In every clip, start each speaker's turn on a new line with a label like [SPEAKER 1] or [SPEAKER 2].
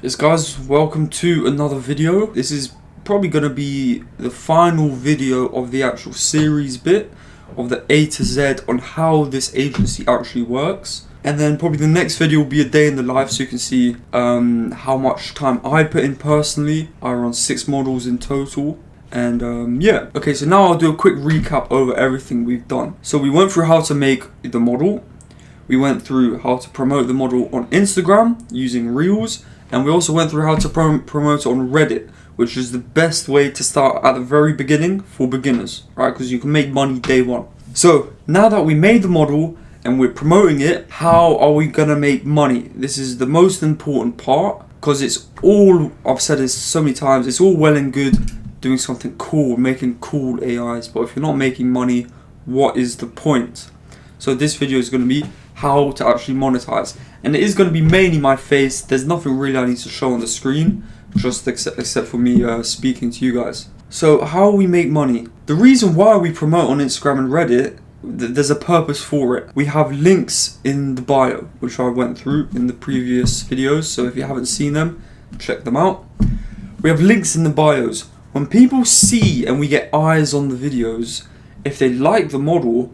[SPEAKER 1] Yes guys, welcome to another video. This is probably going to be the final video of the actual series bit of the A to Z on how this agency actually works. And then probably the next video will be a day in the life, so you can see how much time I put in personally. I run 6 models in total. And yeah, okay, so now I'll do a quick recap over everything we've done. So we went through how to make the model. We went through how to promote the model on Instagram using Reels. And we also went through how to promote it on Reddit, which is the best way to start at the very beginning for beginners, right? Because you can make money day one. So now that we made the model and we're promoting it, how are we gonna make money? This is the most important part, because it's all, I've said this so many times, it's all well and good doing something cool, making cool AIs, but if you're not making money, what is the point? So this video is gonna be how to actually monetize, and it is going to be mainly my face. There's nothing really I need to show on the screen, just except for me speaking to you guys. So how we make money, the reason why we promote on Instagram and Reddit, there's a purpose for it. We have links in the bio, which I went through in the previous videos, so if you haven't seen them, check them out. We have links in the bios. When people see and we get eyes on the videos, if they like the model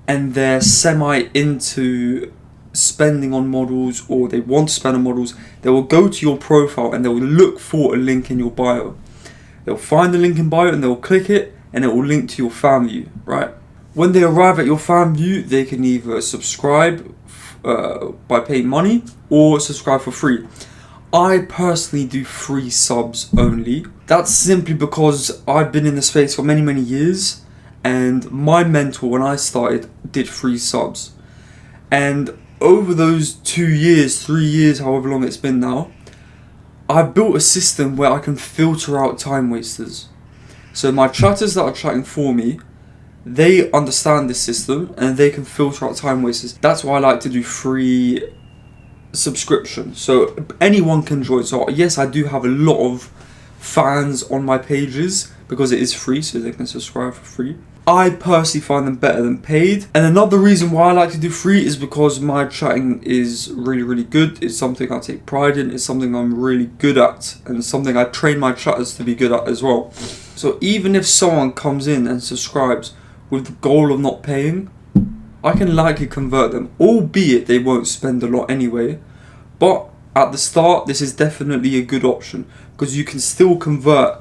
[SPEAKER 1] and they're semi into spending on models, or they want to spend on models, they will go to your profile and they will look for a link in your bio. They'll find the link in bio and they'll click it, and it will link to your Fanvue, right? When they arrive at your Fanvue, they can either subscribe by paying money or subscribe for free. I personally do free subs only. That's simply because I've been in the space for many years, and my mentor, when I started, did free subs. And over those 2 years, 3 years, however long it's been now, I've built a system where I can filter out time wasters. So my chatters that are chatting for me, they understand this system and they can filter out time wasters. That's why I like to do free subscription, so anyone can join. So yes, I do have a lot of fans on my pages because it is free, so they can subscribe for free. I personally find them better than paid. And another reason why I like to do free is because my chatting is really good. It's something I take pride in. It's something I'm really good at, and something I train my chatters to be good at as well. So even if someone comes in and subscribes with the goal of not paying, I can likely convert them, albeit they won't spend a lot anyway. But at the start, this is definitely a good option, because you can still convert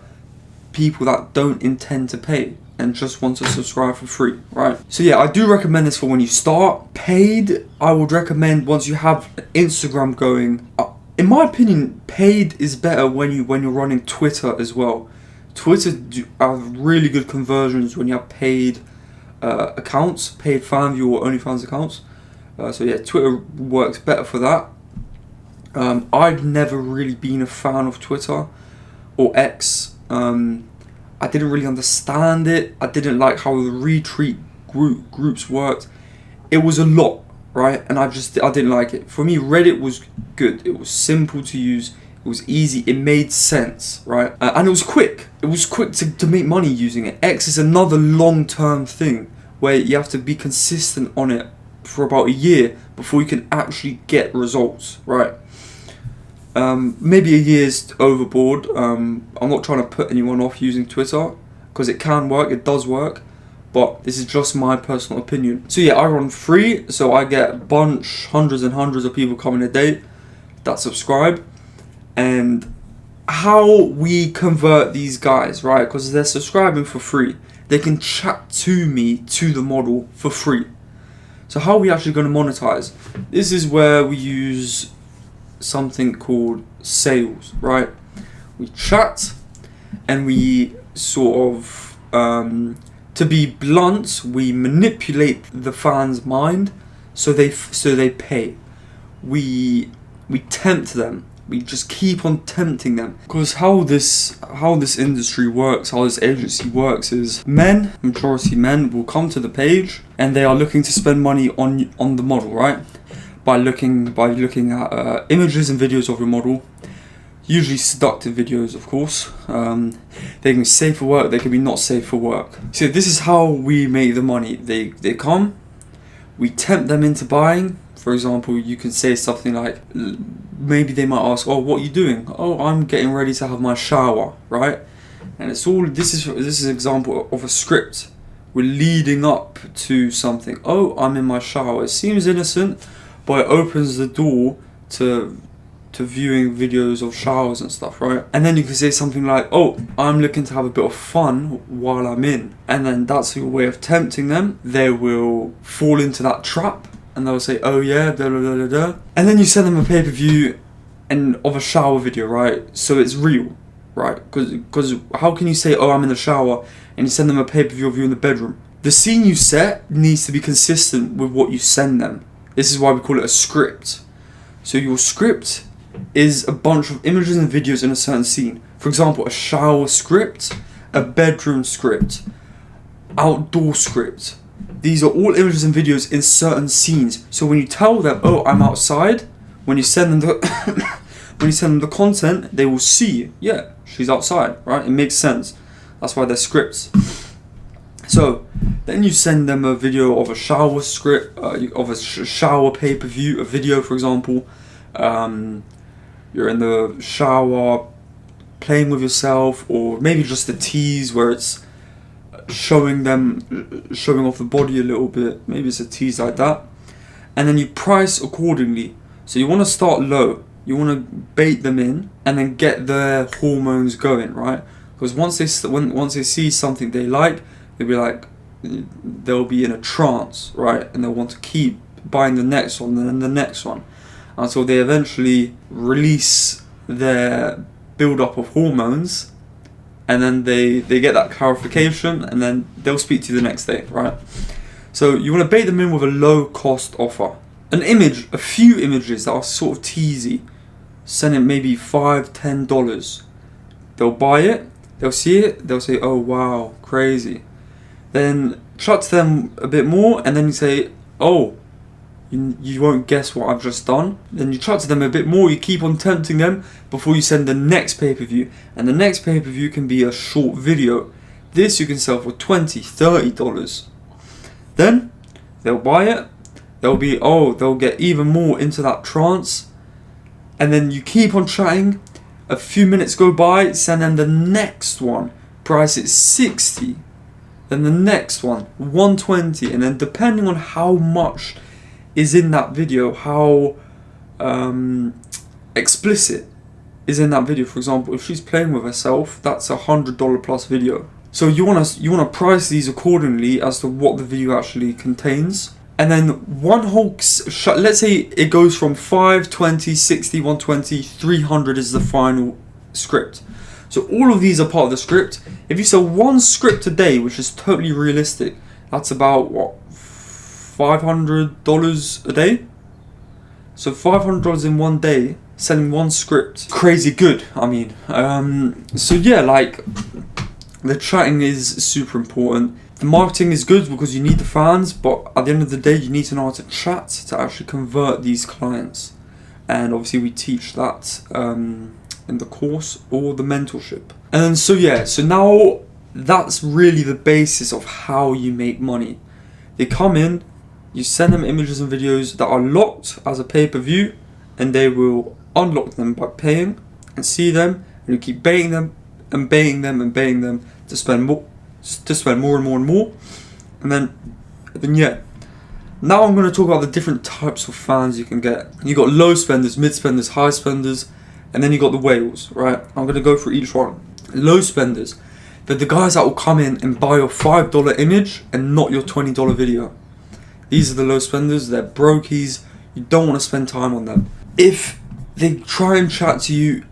[SPEAKER 1] people that don't intend to pay and just want to subscribe for free, right? So yeah, I do recommend this for when you start. Paid, I would recommend once you have Instagram going. In my opinion, paid is better when you're running Twitter as well. Twitter have really good conversions when you have paid accounts, paid Fanvue or OnlyFans accounts. So yeah, Twitter works better for that. I've never really been a fan of Twitter or X. I didn't really understand it. I didn't like how the retweet groups worked. It was a lot, right? And I didn't like it. For me, Reddit was good. It was simple to use. It was easy. It made sense, right? And it was quick. It was quick to make money using it. X is another long-term thing where you have to be consistent on it for about a year before you can actually get results, right? Maybe a year's overboard. I'm not trying to put anyone off using Twitter, because it can work, it does work, but this is just my personal opinion. So yeah, I run free, so I get a bunch, hundreds and hundreds of people coming a day that subscribe. And how we convert these guys, right? Because they're subscribing for free, they can chat to me, to the model, for free. So how are we actually going to monetize? This is where we use something called sales, right? We chat and we sort of, to be blunt, we manipulate the fan's mind so they pay. We tempt them. We just keep on tempting them. Because how this industry works, how this agency works is majority men will come to the page and they are looking to spend money on the model, right? By looking at images and videos of your model, usually seductive videos, of course. They can be safe for work, they can be not safe for work. So this is how we make the money. They come, we tempt them into buying. For example, you can say something like, maybe they might ask, oh, what are you doing? Oh, I'm getting ready to have my shower, right? And it's all, this is an example of a script. We're leading up to something. Oh, I'm in my shower. It seems innocent, but it opens the door to viewing videos of showers and stuff, right? And then you can say something like, oh, I'm looking to have a bit of fun while I'm in. And then that's your way of tempting them. They will fall into that trap and they'll say, oh yeah, da da da da da. And then you send them a pay-per-view of a shower video, right? So it's real, right? Because how can you say, oh, I'm in the shower, and you send them a pay-per-view of you in the bedroom? The scene you set needs to be consistent with what you send them. This is why we call it a script. So your script is a bunch of images and videos in a certain scene. For example, a shower script, a bedroom script, outdoor script. These are all images and videos in certain scenes. So when you tell them, oh, I'm outside, when you send them the content, they will see, yeah, she's outside, right? It makes sense. That's why they're scripts. So then you send them a video of a shower script, of a shower pay-per-view, a video, for example. You're in the shower playing with yourself, or maybe just a tease where it's showing off the body a little bit. Maybe it's a tease like that. And then you price accordingly. So you want to start low. You want to bait them in and then get their hormones going, right? Because once they see something they like, they'll be in a trance, right? And they'll want to keep buying the next one and then the next one, until they eventually release their build-up of hormones, and then they get that clarification, and then they'll speak to you the next day, right? So you want to bait them in with a low-cost offer. An image, a few images that are sort of teasy. Send it maybe $5, $10. They'll buy it, they'll see it, they'll say, oh wow, crazy. Then chat to them a bit more, and then you say, oh, you won't guess what I've just done. Then you chat to them a bit more, you keep on tempting them before you send the next pay-per-view. And the next pay-per-view can be a short video. This you can sell for $20, $30. Then they'll buy it, they'll get even more into that trance. And then you keep on chatting, a few minutes go by, send them the next one, price it $60. Then the next one, $120, and then depending on how much is in that video, how explicit is in that video. For example, if she's playing with herself, that's $100 plus video. So you wanna price these accordingly as to what the video actually contains. And then one whole let's say it goes from 5, 20, 60, 120, 300 is the final script. So all of these are part of the script. If you sell one script a day, which is totally realistic, that's about what, $500 a day? So $500 in one day, selling one script. Crazy good, I mean. So yeah, like, the chatting is super important. The marketing is good because you need the fans, but at the end of the day, you need to know how to chat to actually convert these clients. And obviously we teach that in the course or the mentorship. And so yeah, so now that's really the basis of how you make money. They come in, you send them images and videos that are locked as a pay-per-view, and they will unlock them by paying and see them, and you keep baiting them and baiting them and baiting them to spend more and more and more. And then yeah. Now I'm going to talk about the different types of fans you can get. You got low spenders, mid spenders, high spenders, and then you got the whales, right? I'm going to go through each one. Low spenders, they're the guys that will come in and buy your $5 image and not your $20 video. These are the low spenders. They're brokies. You don't want to spend time on them. If they try and chat to you,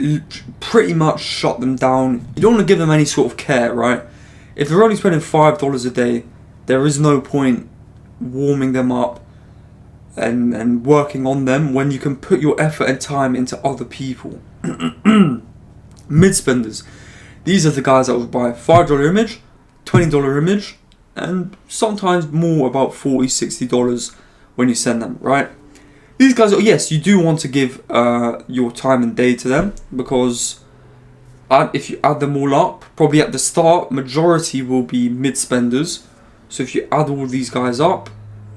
[SPEAKER 1] pretty much shut them down. You don't want to give them any sort of care, right? If they're only spending $5 a day, there is no point warming them up and working on them when you can put your effort and time into other people. Mid spenders, these are the guys that will buy $5 image, $20 image, and sometimes more, about $40, $60 when you send them, right? These guys, yes, you do want to give your time and day to them, because if you add them all up, probably at the start, majority will be mid spenders. So if you add all these guys up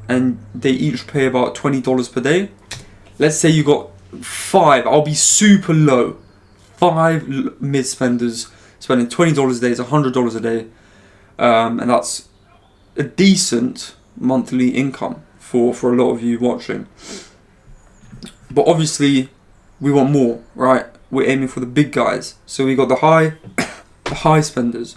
[SPEAKER 1] and they each pay about $20 per day, let's say you got 5, I'll be super low. 5 mid spenders spending $20 a day is $100 a day, and that's a decent monthly income for a lot of you watching. But obviously, we want more, right? We're aiming for the big guys. So we got the high spenders.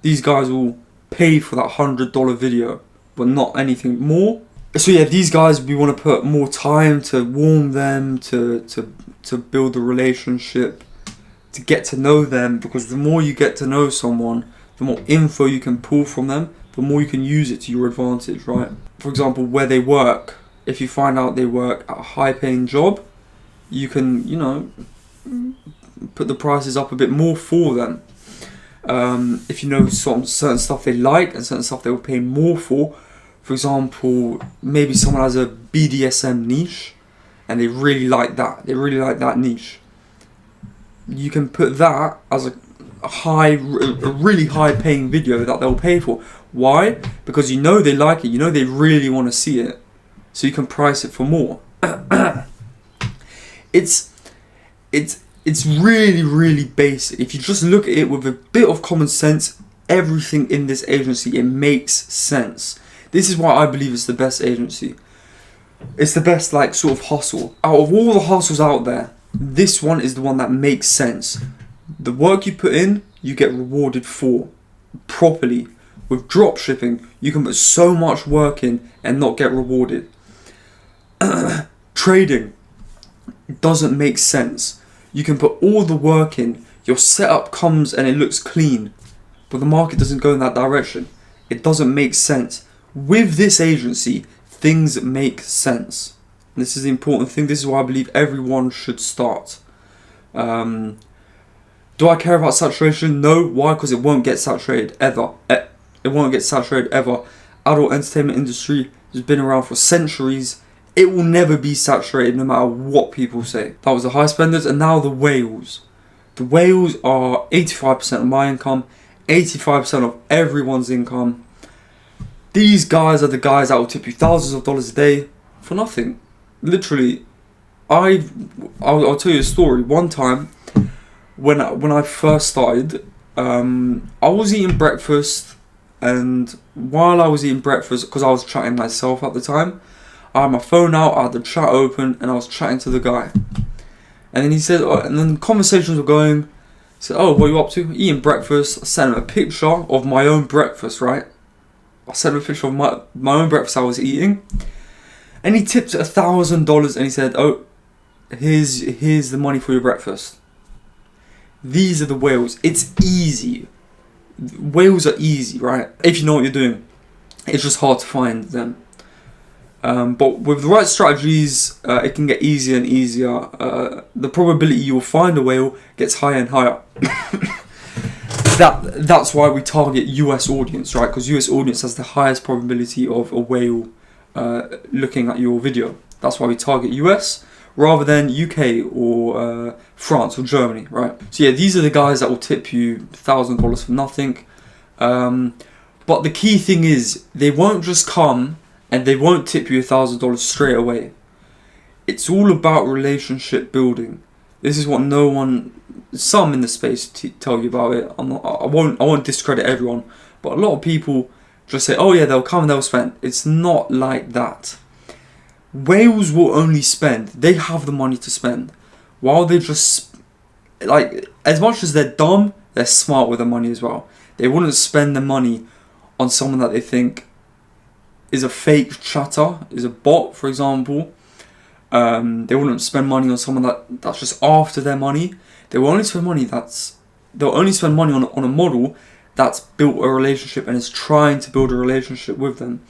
[SPEAKER 1] These guys will pay for that $100 video, but not anything more. So yeah, these guys, we want to put more time to warm them, to build a relationship, to get to know them, because the more you get to know someone, the more info you can pull from them, the more you can use it to your advantage, right? For example, where they work. If you find out they work at a high-paying job, you can, you know, put the prices up a bit more for them. If you know certain stuff they like and certain stuff they will pay more for example, maybe someone has a BDSM niche and they really like that. They really like that niche. You can put that as a really high-paying video that they'll pay for. Why? Because you know they like it. You know they really want to see it. So you can price it for more. It's really, really basic. If you just look at it with a bit of common sense, everything in this agency, it makes sense. This is why I believe it's the best agency. It's the best, like, sort of hustle. Out of all the hustles out there, this one is the one that makes sense. The work you put in, you get rewarded for properly. With drop shipping, you can put so much work in and not get rewarded. Trading doesn't make sense. You can put all the work in, your setup comes and it looks clean, but the market doesn't go in that direction. It doesn't make sense. With this agency, things make sense. And this is the important thing. This is why I believe everyone should start. Do I care about saturation? No. Why? Because it won't get saturated ever. It won't get saturated ever. Adult entertainment industry has been around for centuries. It will never be saturated no matter what people say. That was the high spenders, and now the whales. The whales are 85% of my income, 85% of everyone's income. These guys are the guys that will tip you thousands of dollars a day for nothing. Literally, I'll tell you a story. One time, when I first started, I was eating breakfast, and while I was eating breakfast, because I was chatting myself at the time, I had my phone out, I had the chat open, and I was chatting to the guy. And then he said, and then conversations were going. He said, "Oh, what are you up to?" Eating breakfast. I sent him a picture of my own breakfast, right? I sent him a picture of my own breakfast I was eating. And he tipped $1,000 and he said, "Oh, here's the money for your breakfast." These are the whales. It's easy. Whales are easy, right? If you know what you're doing. It's just hard to find them. But with the right strategies, it can get easier and easier. The probability you will find a whale gets higher and higher. That's why we target US audience, right? Because US audience has the highest probability of a whale looking at your video. That's why we target US rather than UK or France or Germany, right? So yeah, these are the guys that will tip you $1,000 for nothing. But the key thing is, they won't just come and they won't tip you $1,000 straight away. It's all about relationship building. This is what some in the space tell you about it. I won't discredit everyone, but a lot of people just say, "Oh yeah, they'll come and they'll spend." It's not like that. Whales will only spend. They have the money to spend. While they just, like, as much as they're dumb, they're smart with the money as well. They wouldn't spend the money on someone that they think is a fake chatter, is a bot, for example. They wouldn't spend money on someone that's just after their money. They will only spend money on a model that's built a relationship and is trying to build a relationship with them.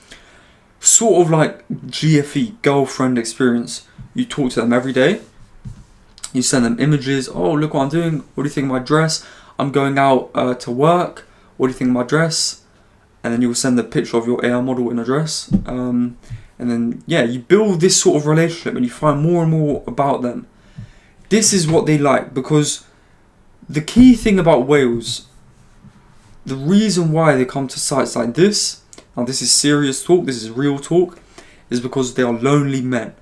[SPEAKER 1] Sort of like GFE, girlfriend experience. You talk to them every day. You send them images. "Oh, look what I'm doing. What do you think of my dress? I'm going out to work. What do you think of my dress?" And then you'll send a picture of your AI model in a dress. And then, yeah, you build this sort of relationship and you find more and more about them. This is what they like, because the key thing about whales, the reason why they come to sites like this, now this is serious talk, this is real talk, is because they are lonely men.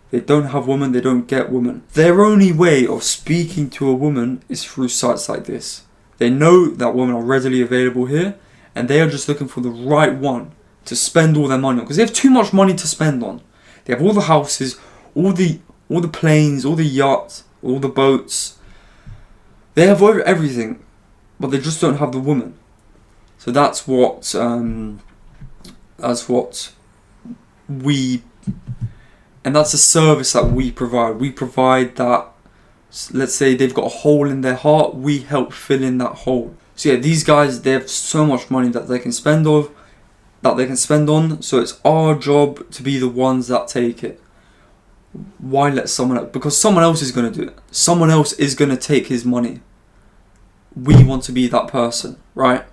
[SPEAKER 1] They don't have women, they don't get women. Their only way of speaking to a woman is through sites like this. They know that women are readily available here, and they are just looking for the right one to spend all their money on. Because they have too much money to spend on. They have all the houses, all the planes, all the yachts, all the boats. They have everything, but they just don't have the woman. So that's what we, and that's a service that we provide. We provide that. Let's say they've got a hole in their heart, we help fill in that hole. So yeah, these guys, they have so much money that they can spend on. So it's our job to be the ones that take it. Why let someone else? Because someone else is going to do it. Someone else is going to take his money. We want to be that person, right?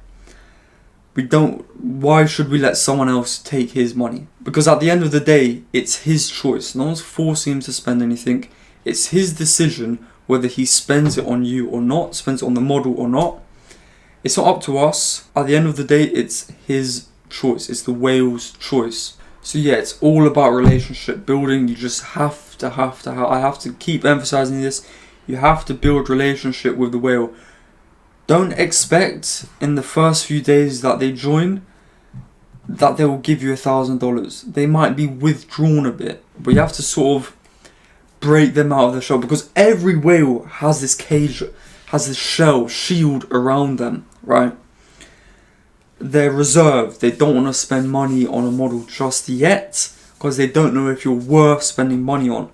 [SPEAKER 1] Why should we let someone else take his money? Because at the end of the day, it's his choice. No one's forcing him to spend anything. It's his decision whether he spends it on you or not, spends it on the model or not. It's not up to us. At the end of the day, it's his choice. It's the whale's choice. So yeah, it's all about relationship building. You just have to I have to keep emphasizing this. You have to build relationship with the whale. Don't expect in the first few days that they join that they will give you $1,000. They might be withdrawn a bit, but you have to sort of break them out of the shell, because every whale has this cage, has this shield around them, right? They're reserved. They don't want to spend money on a model just yet because they don't know if you're worth spending money on.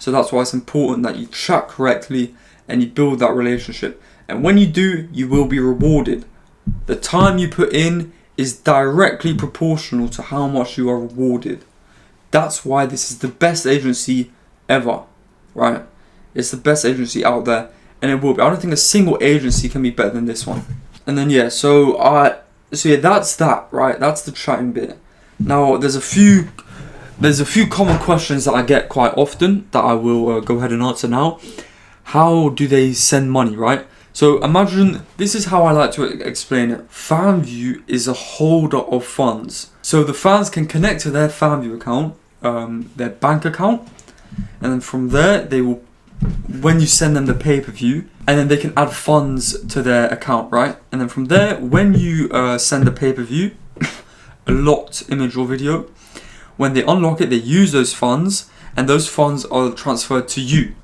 [SPEAKER 1] So that's why it's important that you chat correctly and you build that relationship. And when you do, you will be rewarded. The time you put in is directly proportional to how much you are rewarded. That's why this is the best agency ever, right? It's the best agency out there, and it will be. I don't think a single agency can be better than this one. And then yeah, so yeah, that's that, right? That's the chatting bit. Now there's a few common questions that I get quite often that I will go ahead and answer now. How do they send money, right? So imagine, this is how I like to explain it. Fanvue is a holder of funds. So the fans can connect to their Fanvue account, their bank account, and then from there they will, when you send them the pay-per-view, and then they can add funds to their account, right? And then from there, when you send the pay-per-view, a locked image or video, when they unlock it, they use those funds, and those funds are transferred to you.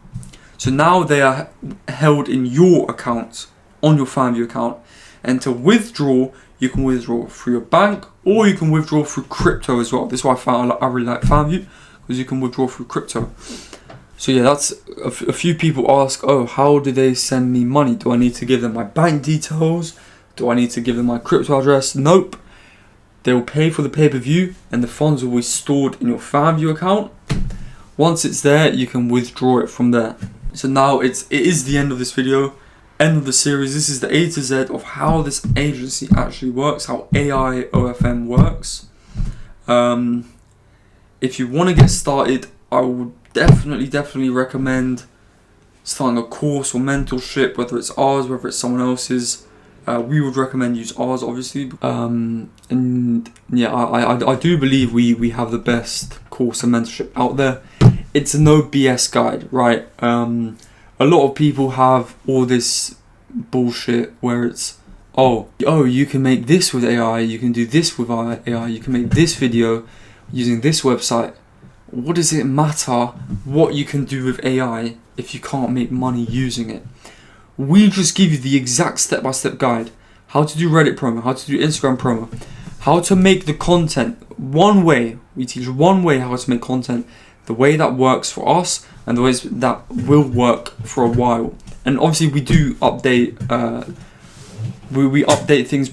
[SPEAKER 1] So now they are held in your account, on your Fanvue account. And to withdraw, you can withdraw through your bank, or you can withdraw through crypto as well. This is why I really like Fanvue, because you can withdraw through crypto. So yeah, that's a few people ask, oh, how do they send me money? Do I need to give them my bank details? Do I need to give them my crypto address? Nope. They will pay for the pay-per-view, and the funds will be stored in your Fanvue account. Once it's there, you can withdraw it from there. So now it is the end of this video, end of the series. This is the A to Z of how this agency actually works, how AI OFM works. If you want to get started, I would definitely recommend starting a course or mentorship, whether it's ours, whether it's someone else's. We would recommend use ours, obviously. And yeah, I do believe we have the best course and mentorship out there. It's a no BS guide, right? A lot of people have all this bullshit where it's, oh, you can make this with AI, you can do this with AI, you can make this video using this website. What does it matter what you can do with AI if you can't make money using it? We just give you the exact step-by-step guide. How to do Reddit promo, how to do Instagram promo, how to make the content one way. We teach one way how to make content, the way that works for us and the ways that will work for a while. And obviously we do update, we update things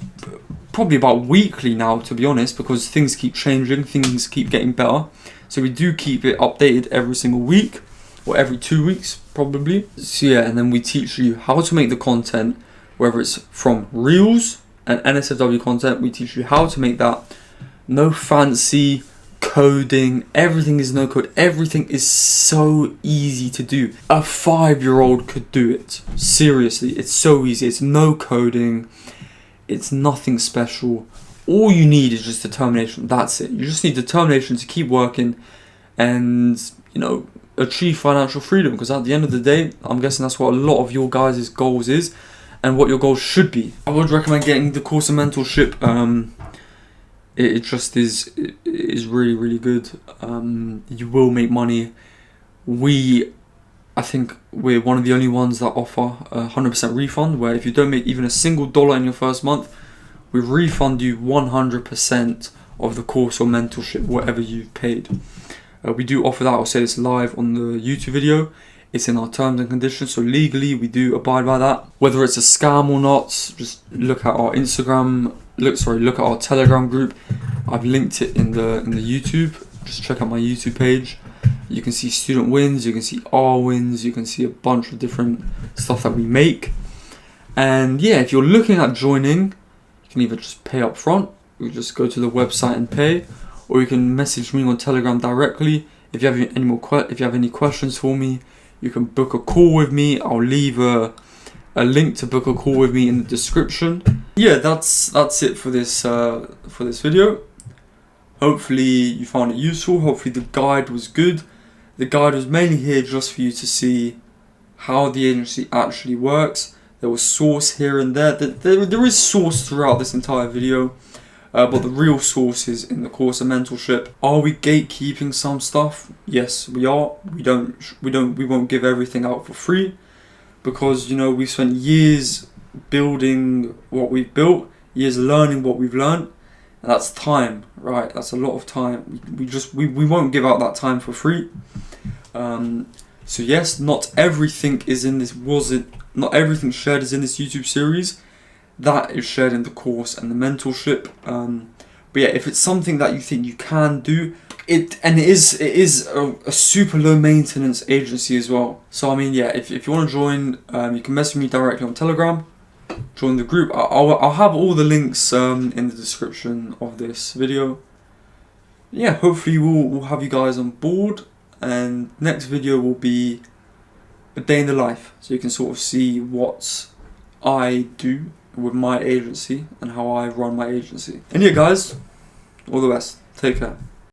[SPEAKER 1] probably about weekly now, to be honest, because things keep changing, things keep getting better. So we do keep it updated every single week, or every 2 weeks probably. So yeah, and then we teach you how to make the content, whether it's from Reels and NSFW content, we teach you how to make that. No fancy coding, everything is no code, everything is so easy to do. A 5-year-old could do it. Seriously, it's so easy. It's no coding, it's nothing special. All you need is just determination. That's it. You just need determination to keep working, and you know, achieve financial freedom, because at the end of the day, I'm guessing that's what a lot of your guys' goals is, and what your goals should be. I would recommend getting the course of mentorship. It just is really, really good. You will make money. I think we're one of the only ones that offer a 100% refund, where if you don't make even a single dollar in your first month, we refund you 100% of the course or mentorship, whatever you've paid. We do offer that. I'll say this live on the YouTube video. It's in our terms and conditions, so legally we do abide by that. Whether it's a scam or not, just look at our Instagram. Look at our Telegram group. I've linked it in the YouTube. Just check out my YouTube page. You can see student wins. You can see our wins. You can see a bunch of different stuff that we make. And yeah, if you're looking at joining, you can either just pay up front. You just go to the website and pay, or you can message me on Telegram directly. If you have any questions for me, you can book a call with me. I'll leave a link to book a call with me in the description. Yeah, that's it for this video. Hopefully you found it useful. Hopefully the guide was good. The guide was mainly here just for you to see how the agency actually works. There was source here and there. There is source throughout this entire video. But the real source is in the course of mentorship. Are we gatekeeping some stuff? Yes, we are. We won't give everything out for free, because we spent years building what we've built, years learning what we've learned, and that's time, right? That's a lot of time. We won't give out that time for free. So yes, not everything is in this. Not everything shared is in this YouTube series. That is shared in the course and the mentorship. But yeah, if it's something that you think you can do, it is a super low maintenance agency as well. So I mean, yeah, if you want to join, you can message me directly on Telegram. Join the group. I'll have all the links in the description of this video. Yeah, hopefully we'll have you guys on board, and next video will be a day in the life, so you can sort of see what I do with my agency and how I run my agency. And yeah guys, all the best. Take care.